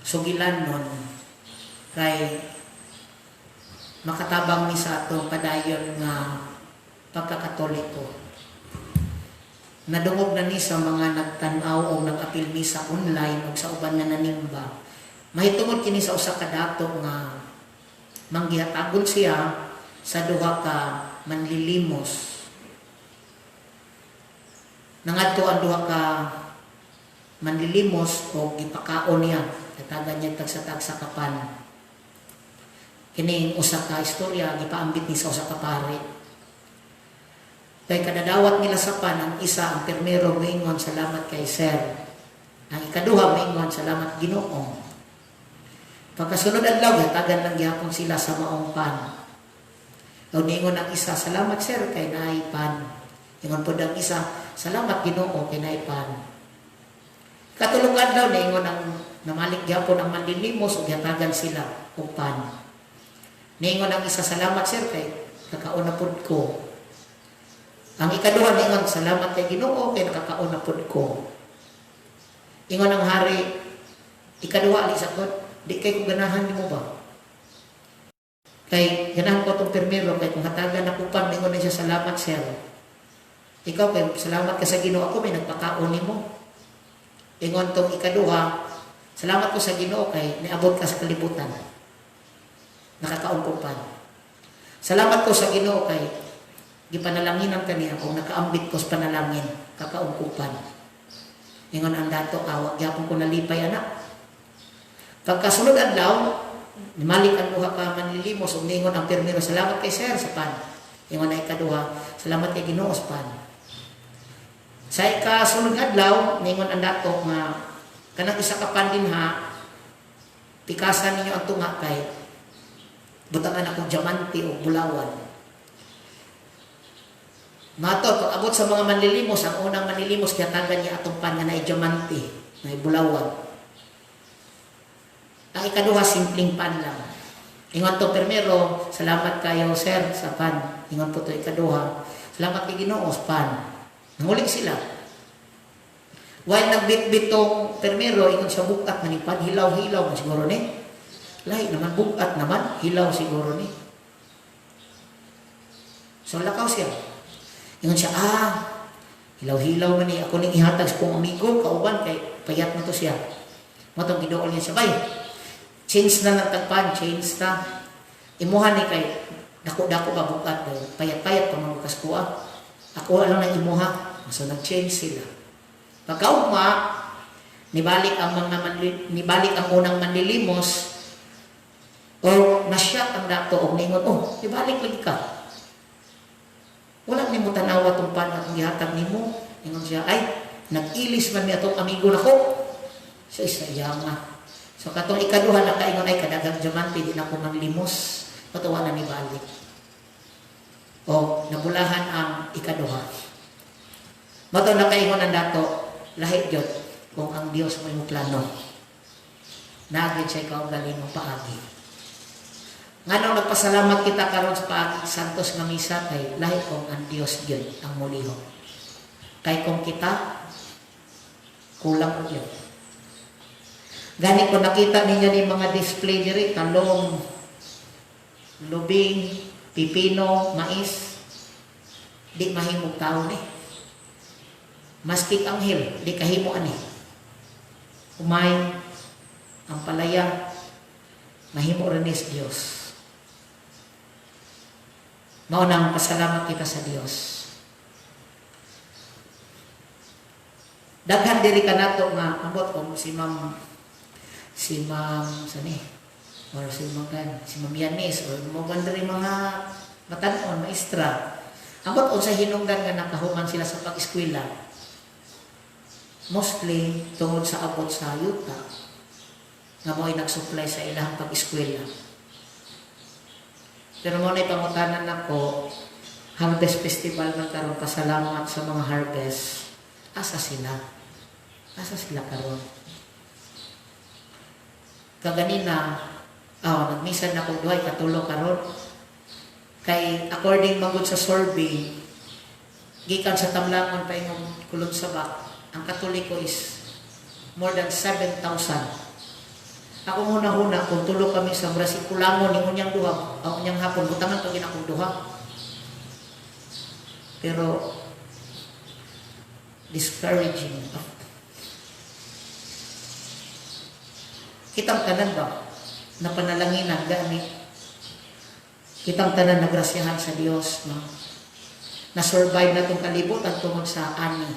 sugilan nun kay makatabang ni sa atong padayon nga pagkakatoliko. Nadungog na ni sa mga nagtanaw o nag-apil ni sa online o sa uban na nanimba. Mahitungod kini sa usa ka dato nga manggihatagon siya sa duha ka manlilimos. Nangadto ang duha ka manlilimos o gipakaon niya. Katagan niya tagsa-tagsa kapan. Kini usa ka istorya gipaambit ni sa usa ka pare. Kay kadadawat nila sa pan, ang isa ang permero moingon salamat kay Sir. Ang ikaduha moingon salamat Ginoo. Pagkasunod adlaw hatagan lang gyapon sila sa maong pan. Daw niingon ang isa salamat Sir kay naay pan. Ingon pod ang isa salamat Ginoo kay naay pan. Katulog adlaw niingon ang namalik gyapon ang manlilimos ug hatagan sila og pan. Niingon ang isa salamat Sir kay kakaon na pod ko. Ang ikaduha niingon salamat kay Ginoo kay nakakaon na pod ko. Ingon ang hari ikaduha ali sakot di kay ko ganahan nimo ba? Kay ganahan ko tong permero kay kung hatagan ako pan niingon na siya salamat Sir. Ikaw kay salamat ka sa Ginoo ako may nagpakaon nimo. Ingon tong ikaduha salamat ko sa Ginoo kay niabot ka sa kalibutan. Nakakaon ko pan. Salamat ko sa Ginoo kay gipanalanginan kaniya kung nakaambit ko sa panalangin kakaon ko pan. Ingon ang dato awag gyapon ko nalipay anak. Pagkasunod adlaw nimalik ang duha ka manlilimos ug ningon ang permero salamat kay Sir sa pan. Ingon ang ikaduha salamat kay Ginoo sa pan. Sa ikasunod adlaw ningon ang dato nga kanang isa ka pan dinha pikasan ninyo ang tunga kay butangan ako diamante o bulawan. Mato, pag abot sa mga manlilimos, ang unang manlilimos, kiyatagan niya atong pan nga na diamante, na bulawan. Ang ikaduha, simpleng pan lang. Ingon to permero, salamat kayo sir sa pan. Ingon po to ikaduha, salamat kay Ginoo sa pan. Nangulik sila. While nagbit-bit tong permero, ingon siya bukat man pan, hilaw-hilaw man siguro ni. Lahi naman bukat naman, hilaw siguro ni. So lakaw siya. Ingon siya, hilaw-hilaw man ni ako ning ihatag sa kong amigo, kauban kay payat mo to siya. Matong gidool niya siya, bay, change na ng tagpan, change na. Imuhan ni kay, dako-dako ba bukat, payat-payat pa mabukas ko Ako lang na imuha. So nag-change sila. Pagkauma, nibalik ang unang manlilimos, o nasyak ang dato og ningon, ibalik lagi ka. Wala nimo tanawa tong pan atong gihatag nimo. Ingon siya, ay nag-ilis man mi atong amigo nako. So isayama. So katong ikaduha na kaingon ay kadagang diamante di na ko manlimos. Patuwa na ni balik. O nabulahan ang ikaduha. Mato na kaingon ang dato, lahi gyud kung ang Dios mo imong plano. Nagid siya ikaw galing mo paagi. Nganong nagpasalamat kita karon sa paagi santos nga misa kay lahi kong ang Dios gyud ang muliho. Kay kung kita kulang gyud. Gani ko nakita ninyo ni mga display diri talong, lubing, pipino, mais. Di mahimong tao ni. Maski anghel di kahimo ani. Umay ang palaya mahimo rin is Dios. Maunang pasalamat kita sa Dios. Daghan diri kanato nga ambot ko si Ma'am sani or si Ma'am Yanis or mo diri mga batan-on maestra. Ambot on sa hinungdan nga nakahuman sila sa pag-eskwela. Mostly tungod sa abot sa yuta nga mo'y nagsupply sa ilang pag-eskwela. Pero mo na ipangutanan ako, Harvest Festival man karon pasalamat sa mga harvest. Asa sila? Asa sila karon? Kaganina, nagmisan na kong duhay, katulo karon. Kay according magud sa survey, gikan sa Tamlangon pa yung kulon sa bak, ang Katoliko is more than 7,000. Ako huna-huna, kung tulog kami sa Brasikulangon, ni unyang duha, unyang hapon, butangan pag akong duha. Pero, discouraging. Kitang tanan ba? Napanalangin gani. Kitang tanan nagrasyahan sa Dios, no? Na-survive na itong kalibutan tungod sa ani.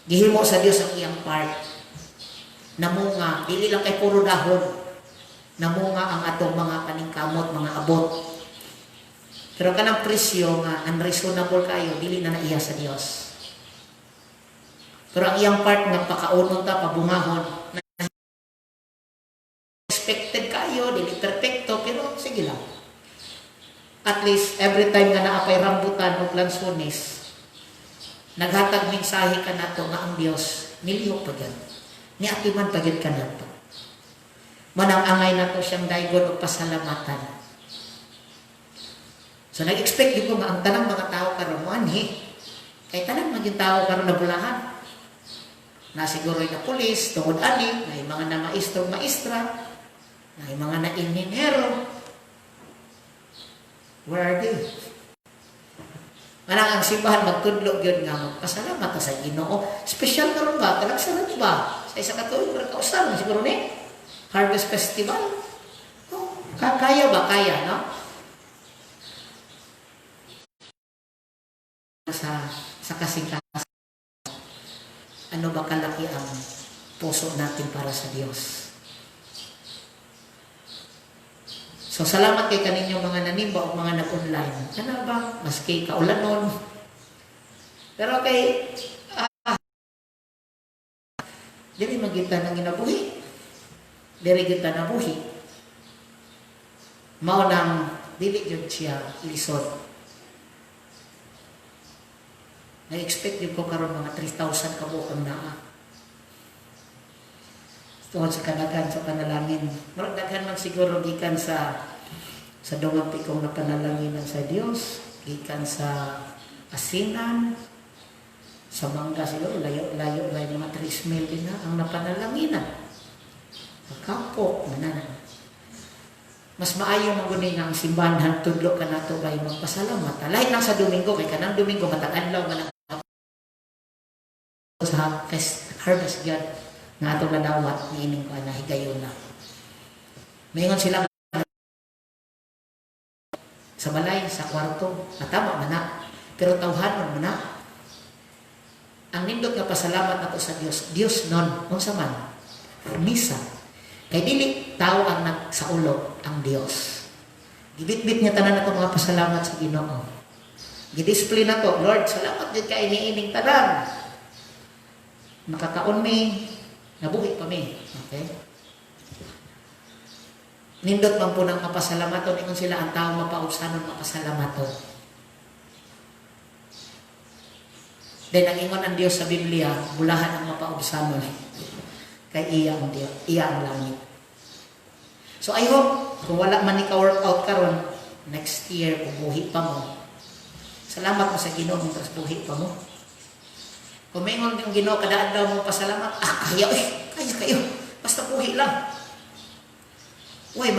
Gihimo sa Dios ang iyang part. Namunga, dili lang kay puro dahon. Namunga ang atong mga paningkamot, mga abot. Pero kanang presyo nga unreasonable kayo, dili na naiya sa Dios. Pero ang iyang part nga pakaunon ta, pabungahon, expected kayo, dili perfecto, pero sige lang. At least, every time nga naapay rambutan o lansones, naghatag mensahe ka na to nga ang Diyos, nilihok pa yan. Niatiman pa yun ka na to. Manang-angay na to siyang daygon o pasalamatan. So, nag-expect yun ko nga ang tanang mga tao karon mo, kay tanang maging tao karon na bulahan. Na siguro'y na pulis, tungod ani, na mga na maestro, maestra, na mga na inhinyero. Where are they? Manang ang simbahan magtudlo yun nga magpasalamat sa Ginoo. Special karon ba? Talagsaran ba? Sa isa katuig para kausaran siguro ni Harvest Festival. Oh, kaya ba? Kaya, no? Sa kasingkasan. Ano ba kalaki ang puso natin para sa Diyos? So, salamat kay kaninyong mga nanimba o mga nag-online. Ano ba? Maski kaulanon. Pero kay, dili magita ng ginabuhi. Dili kita nabuhi. Mao nang dili yun siya lisod. Na-expect din ko karon mga 3,000 kabukang naa. Tungkol sa kadagan sa panalangin. Maragdagan man siguro gikan sa dungang pikong na panalanginan sa Dios, gikan sa asinan, sa mangga siguro, layo-layo mga 3 mil din na ang napanalanginan. Pagkapo, mananan. Mas maayo magunin ang simbahan, tudlo ka na ito kay magpasalamat. Lahit lang sa Domingo, kay kanang Domingo, matag-anlaw man sa harvest God nga ito nadawat, niining ko na higayon na. Mayroon silang sa balay, sa kwarto, natama man na, pero tawhanon man na. Ang nindot nga pasalamat nato sa Dios, Dios non, unsa man, misa. Kay dili tao ang nagsaulo ang Dios. Gibit-bit niya tanan nato mga pasalamat sa Ginoo. Gidisplay na to, Lord, salamat din ka iniining tanan. Makakaon mi, nabuhi pa mi. Okay? Nindot man po ng mapasalamaton, ingon sila ang tao mapaubsanon, mapasalamaton. Then ang ingon ang Diyos sa Biblia, bulahan ang mapaubsanon. Kay iya ang Diyos, iya ang langit. So I hope, kung wala man ika-workout karon, next year, kung buhi pa mo, salamat mo sa Ginoo, tapos buhi pa mo. Kung may ingon yung Ginoo, kadaan daw mo pasalamat, kaya kayo, basta buhi lang. Uy,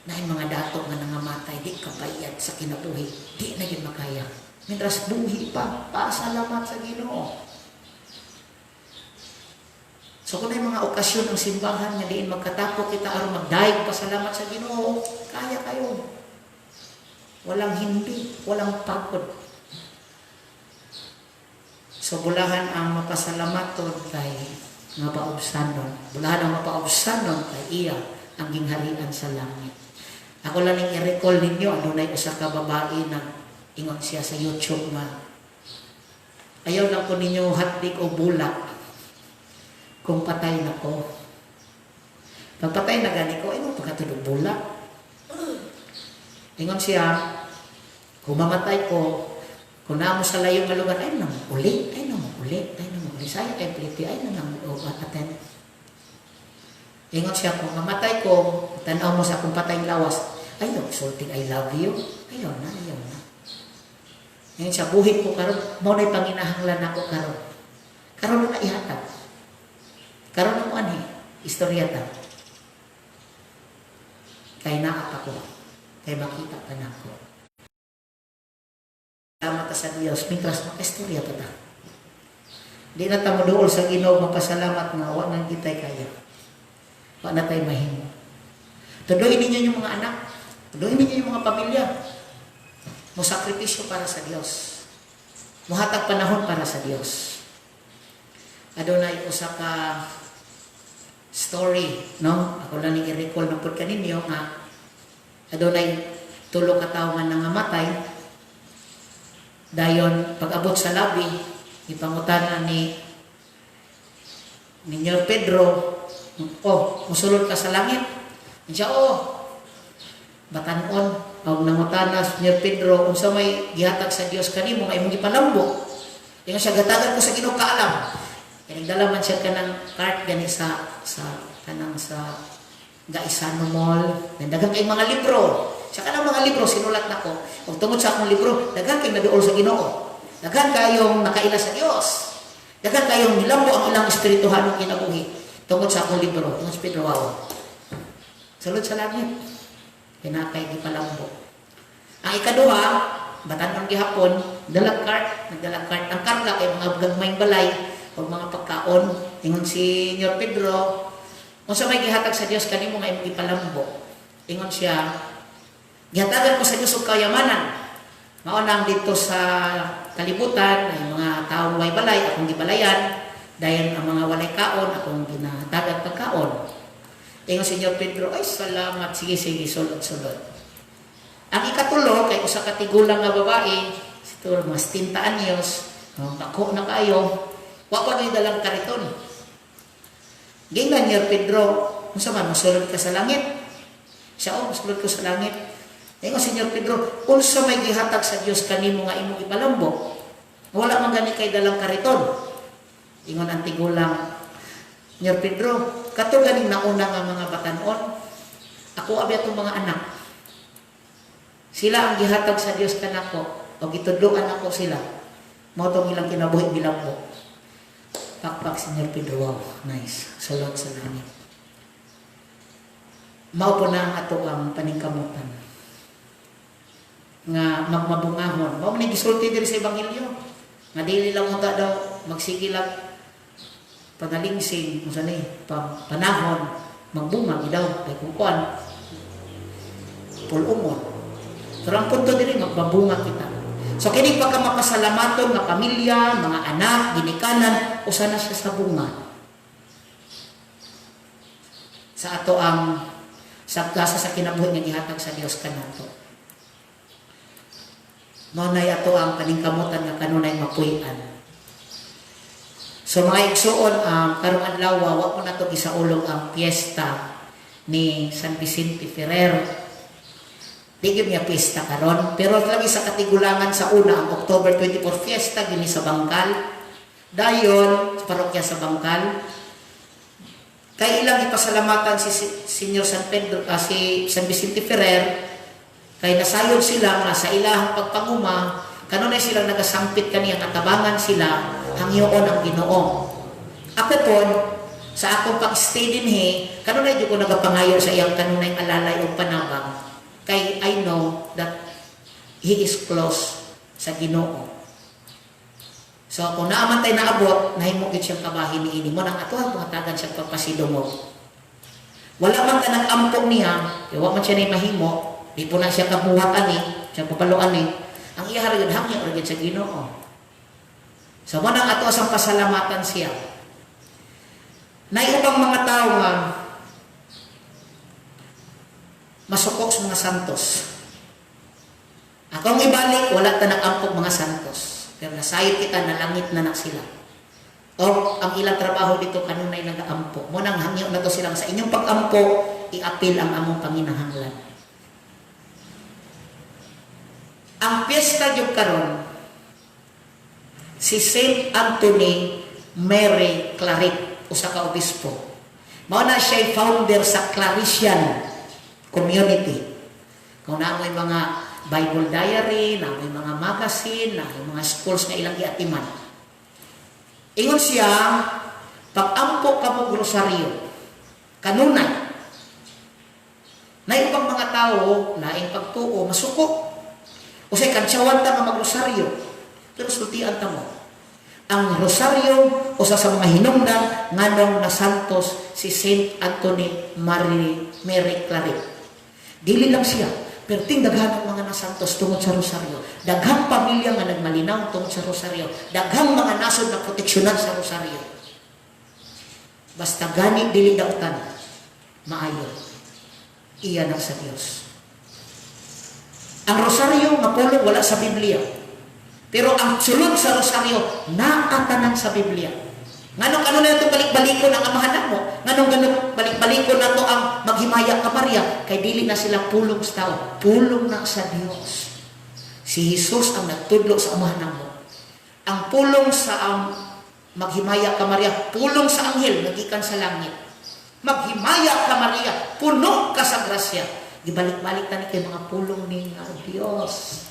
na yung mga dato nga nangamatay, di kapayat sa kinabuhi, di na yun makaya. Mientras buhi pa, pasalamat sa Ginoo. So kung may mga okasyon ng simbahan, nga diin magkatapo kita, aron magdayeg pasalamat sa Ginoo, kaya kayo. Walang hindi, walang pagod. So bulahan ang mapasalamaton kay nga paubsanon. Bulahan ang mapaubsanon kay iya ang gingharian sa langit. Ako lang ning i-recall ninyo, adunay usa ka babae na ingon siya sa YouTube nga. Ayaw lang ko ninyo hatdik o bulak kung patay na ko. Pag patay na gani ko, ay mo pagkatulog bulak. Ingon siya, kung mamatay ko, kung naamo sa layong nga lugar, ay nang uli. Saya kay pliti, ay nang attend. Ingon siya, kung mamatay ko, tanaw mo sa akong patay lawas, ay no, sulting I love you. Ayaw na. Ingon siya, buhit ko karon, mo na'y panginahanglan ako karon. Karon na ihatag. Karon na mo ani. Istorya ta. Kay naa ako. Kay makita ka na ako. Salamat ta sa Dios. Mitras makaistorya ta ta. Di na ta moduol sa Ginoo mapasalamat nga wa nang kitay kaya. Wa na tay mahimo. Tuduin ninyo yung mga anak. Tuduin ninyo yung mga pamilya. Musakripisyo para sa Dios. Muhatag panahon para sa Dios. Adunay usa ka story, no? Ako lang i-recall na po kaninyo nga adunay tulo ka tawo nga nangamatay. Dayon pag-abot sa labi, ipangutana ni Ninyo Pedro, musulod ka sa langit. Siya, batanon, og nangutana ni Pedro, unsa may gihatag sa Dios kanimo nga imong gipalambo. Ingon siya, gatagan ko sa Ginoo kaalam. Nagdala man siya kanang cart gani sa kanang sa Gaisano Mall. Daghang kay mga libro. Sa kanang mga libro sinulat nako. Og tungod sa akong libro, daghang kay naduol sa Ginoo. Daghang kayong nakaila sa Dios. Daghang kayong nilambo ang ilang espirituhanong kinabuhi tungod sa akong libro. Ingon si Pedro, wow. Sulod sa langit. Pinakay di palambo. Ang ikaduha, batanon gihapon, dalag cart. Ang karga kay mga gagmayng balay o mga pagkaon. Ingon si Senyor Pedro, kung sa may gihatag sa Dios kanimo nga imong ipalambo. Ingon siya, gihatagan ko sa Dios og kayamanan. Mao nang dito sa kalibutan ay mga taong way balay akong gibalayan, dayon ang mga walay kaon akong ginahatagan pagkaon. Ingon si Senyor Pedro, ay salamat, sige sulod. Ang ikatulo kay usa ka tigulang nga babae, siguro mga 70 anyos, bako na kayo. Wa pa gyud dalang kariton. Gingan ni Pedro, unsa man mosulod ka sa langit? Siya mosulod ko sa langit. Ingon si Senyor Pedro, unsa may gihatag sa Dios kanimo nga imong ipalambo? Wala man gani kay dalang kariton. Ingon ang tigulang, Senyor Pedro, kato ganing nauna nga mga batanon. Ako abi atong mga anak. Sila ang gihatag sa Dios kanako, o gitudloan ako sila. Mao tong ilang kinabuhi bilambo. Pakpak Senyor Pedro, wow, nice. Sulod sa langit. Mao po na ang ato ang paningkamutan. Nga magmabungahon. Mao man gisulti diri sa Ebanghelyo. Nga dili lang unta daw magsige lang panalingsing, unsa ni, panahon, magbunga daw kay kukuan. Pulumon. Pero ang punto diri magbabunga kita. So kini pagka mapasalamaton nga pamilya, mga anak, ginikanan, usa na siya sa bunga. Sa ato ang sagkasa sa kinabuhi nga gihatag sa Dios kanato. Mao nay ato ang paningkamutan nga kanunay mapuy-an. So mga igsuon, karong adlaw wa ko nato gisaulog ang piyesta ni San Vicente Ferrer. Di gyud nga piyesta karon, pero lagi sa katigulangan sa una ang October 24 fiesta gini sa Bangkal. Dayon sa parokya sa Bangkal. Kay ilang ipasalamatan si Senyor San Pedro, si San Vicente Ferrer, kay nasayod sila nga sa ilahang pagpanguma, kanunay silang nagasampit kaniyang atabangan sila hangyoon ang Ginoo. Ako pon sa akong pag-stay dinhi, kanunay di ko nagapangayo sa iyang kanunay alalay o panabang. Kay I know that he is close sa Ginoo. So kung naamantay na abot, nahimo gid siyang kabahin niini mo nang atuha pangatagan siyang pagpasidungog. Wala man ka nag-ampok niya, kaya wa man siya ni mahimo, di po na siya kabuhat ani, siya papaluan ni. Ang iya haragid hangyo ra sa Ginoo. So mo nang ato sang pasalamatan siya. Nay ubang mga tawo nga masukok sa mga santos. Akong ibalik, wala ta nag-ampog mga santos. Pero nasayot kita na langit na sila. O ang ilang trabaho dito kanunay nag-aampo. Mo nang hangyo na to silang sa inyong pag-ampo, i-apil ang among panginahanglan. Ang piyesta yung karon, si Saint Anthony Mary Claret, usa ka obispo. Mao na siya founder sa Claretian community. Kung naamoy mga Bible diary, naamoy mga magazine, naamoy mga schools nga ilang giatiman. Ingon siya, pag-ampo ka mo grosaryo, Kanunay. Na ibang mga tao, laing pagtuo, masuko. O say kantsawan ta nga magrosaryo. Pero sultian ta mo. Ang rosaryo, o sa mga hinungdan, nganong na santos si Saint Anthony Mary Claret. Dili lang siya. Pero ting daghang mga nasantos tungod sa rosaryo. Daghang pamilya nga nagmalinaw tungod sa rosaryo. Daghang mga nasod na proteksyonan sa rosaryo. Basta gani dili dautan, maayo. Iyan ang sa Dios. Ang rosaryo nga pulong wala sa Biblia. Pero ang sulod sa rosaryo naatanan sa Biblia. Nganong ano na ito balik-balikon ang amahan mo? Nganong ganun balik-balikon na ito ang maghimaya ka Maria? Kay dili na sila pulong sa tao. Pulong na sa Dios. Si Jesus ang nagtudlo sa amahan mo. Ang pulong sa maghimaya ka Maria, pulong sa anghel nagikan sa langit. Maghimaya ka Maria, puno ka sa grasya. Gibalik-balik tani kay mga pulong ni Dios.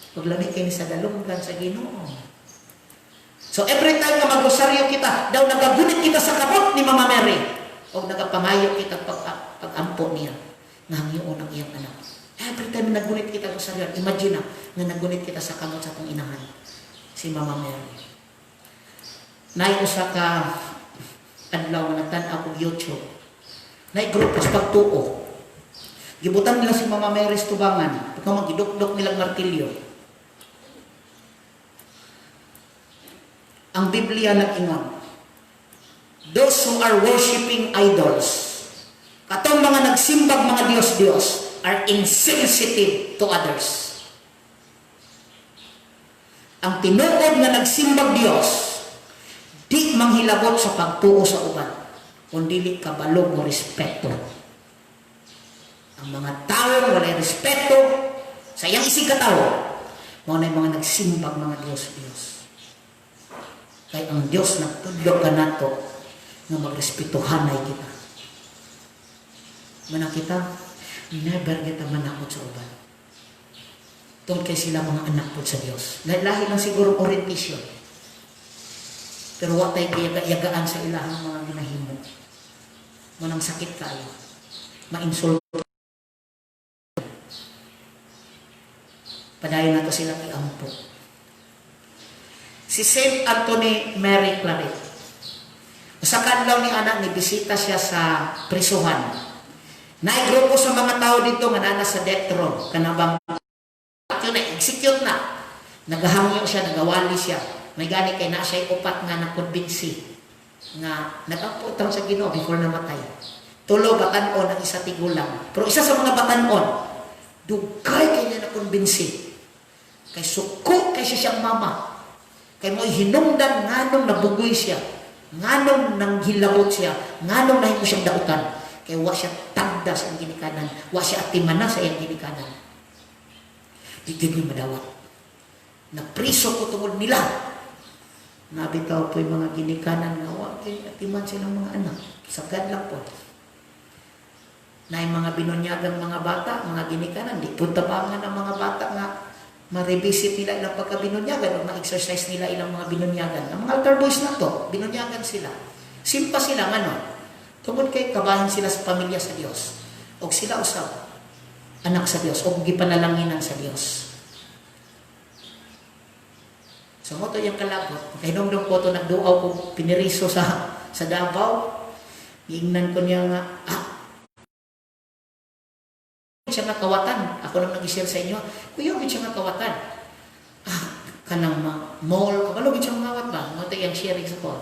Paglamig kayo sa dalunggan sa Ginoo. So every time na mag-rosaryo kita, daw nagagunit kita sa kamot ni Mama Mary. O nagapangayo kita pag-ampo niya. Nangyoon ang iyang anak. Every time na nagunit kita sa rosaryo, imagine na nagunit kita sa kamot sa itong inahan. Si Mama Mary. Naiusa ka adlaw na tan-aw og YouTube. Naigrupo sa pagtuo. Gibutan nila si Mama Mary sa tubangan. Pagka magidukdok nilang martilyo. Ang Biblia nag-ingon, those who are worshiping idols, katong mga nagsimbag mga Diyos-Diyos, are insensitive to others. Ang tinuod nga nagsimbag Diyos, di manghilabot sa pagtuo sa uban, kundi kabalog mo respeto. Ang mga tao walay respeto sa iyang isig katao, mga mga nagsimbag mga Diyos-Diyos. Kaya ang Diyos nagtudlo ka nato nga magrespetuhanay kita. Mana kita, never kita manakot sa uban. Tungkol kay sila mga anak po sa Diyos. Lahi lang siguro orientation. Pero watay kayagaan sa ilahang mga ginahimo. Manang sakit kayo. Ma-insulto. Padayon nato silang iampo. Si Saint Anthony Mary Claret. Sa kanlaw ni anak ni bisita siya sa prisuhan. Naigrupo sa mga tao dito nga nana sa death row. Kanabang yun na, execute na. Nagahangyo siya, nagawali siya. May gani kay na siya upat nga nakonbinsi. Nga nagaputang sa Ginoo before namatay. Tulo batanon ang isa tigulang. Pero isa sa mga batanon, dugay kay niya nakonbinsi. Kay suko kay siya siyang mama. Kay mo'y hinungdan nganong nabugoy siya. Nganong nanghilabot siya. Nganong nahimo siyang dautan. Kay wa siya tagda sa iyang ginikanan. Wa siya atimana sa iyang ginikanan. Di niya madawat. Napriso ko tungod nila. Nabitaw po yung mga ginikanan nga wa kay atiman silang mga anak. Sagad lang po. Na yung mga binunyagang mga bata, mga ginikanan, di punta ba nga ng mga bata nga ma-revisit nila ilang pagkabinunyagan o ma-exercise nila ilang mga binunyagan. Ang mga altar boys na to, binunyagan sila. Simpa sila, ano? Tungod kay kabahin sila sa pamilya sa Diyos. O sila usap, anak sa Diyos, o gipanalanginan sa Diyos. So, mo to yung kalabot. Kay nung po to nagduaw ko piniriso sa Davao. Iingnan ko niya nga, siya nga kawatan. Ako nang nag-share sa inyo, kuya, siya nga kawatan. Kanang mall, kabalo siya ngawat ba? Mo to yung sharing sa ko.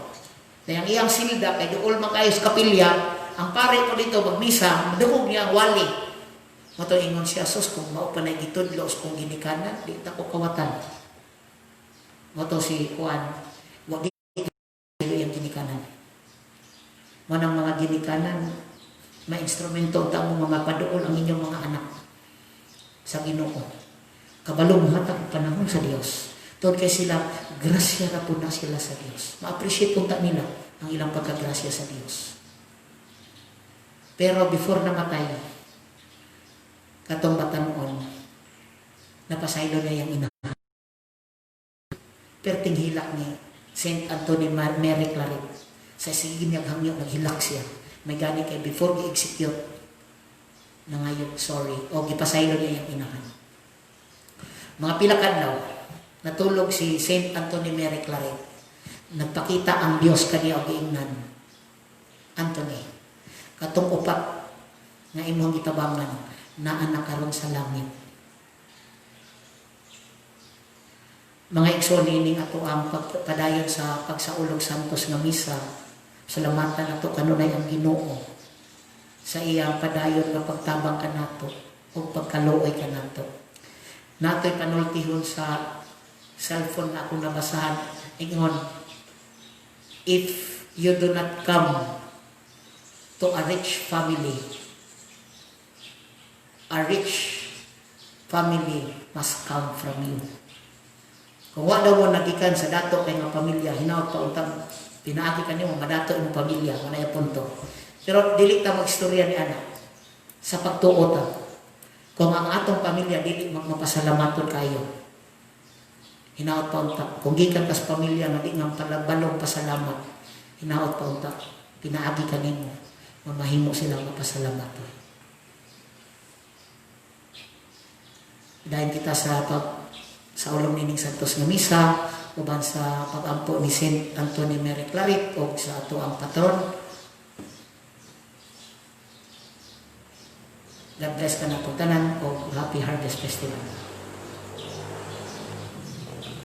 Yang iyang silda, kay dool makayos kapilya, ang pare ko dito, magmisa, madugog niya ang wali. Mo to ingon siya, sus, kung maupanay gitudlos, kung ginikanan, di ko kawatan. Mo to si Juan, wag di yung ginikanan. Manang mga ginikanan, ma-instrumento ang mga paduol ang inyong mga anak sa Ginoo. Kabalo mo hatag panahon sa Dios. Tungod kay sila, grasya na po na sila sa Dios. Ma-appreciate punta nila ang ilang pagkagrasya sa Dios. Pero before namatay, katong batanon, napasaylo na yung ina. Perting hilak ni Saint Anthony Mary Claret. Sa sige niya hangyo, naghilak siya. may gani kay before gi-execute na ngayon, sorry, o gipasaylo niya yung inahan. Mga pila kadlaw, natulog si Saint Anthony Mary Claret. Nagpakita ang Dios kaniya og giingnan. Anthony, katong upat nga imong gitabangan naa na karon sa langit. Mga igsoon ining ato ang pagpadayon sa pagsaulog santos nga misa. Salamatan nato kanunay ang Ginoo sa iyang padayon nga pagtabang kanato o pagkaluoy kanato. Nato'y panultihon sa cellphone na akong nabasahan. Ingon, if you do not come to a rich family must come from you. Kung wala mo nagikan sa dato kay nga pamilya, hinaot pa untang pinaagi ka niyo, madato imong pamilya, manay punto. Pero dili ta magstorya ni ana sa pagtuo ta. Kung ang atong pamilya dili magmapasalamaton kayo. Hinaot pa unta. Kung gikan ka sa pamilya nga di nga balong pasalamat, hinaot pa unta. Pinaagi ka nimo, mamahimo silang mapasalamaton. Dahil kita sa ulong nining santos nga misa, uban sa pag-ampo ni Saint Anthony Mary Claret o sa ato ang patron. God bless ka na po tanan o Happy Harvest Festival.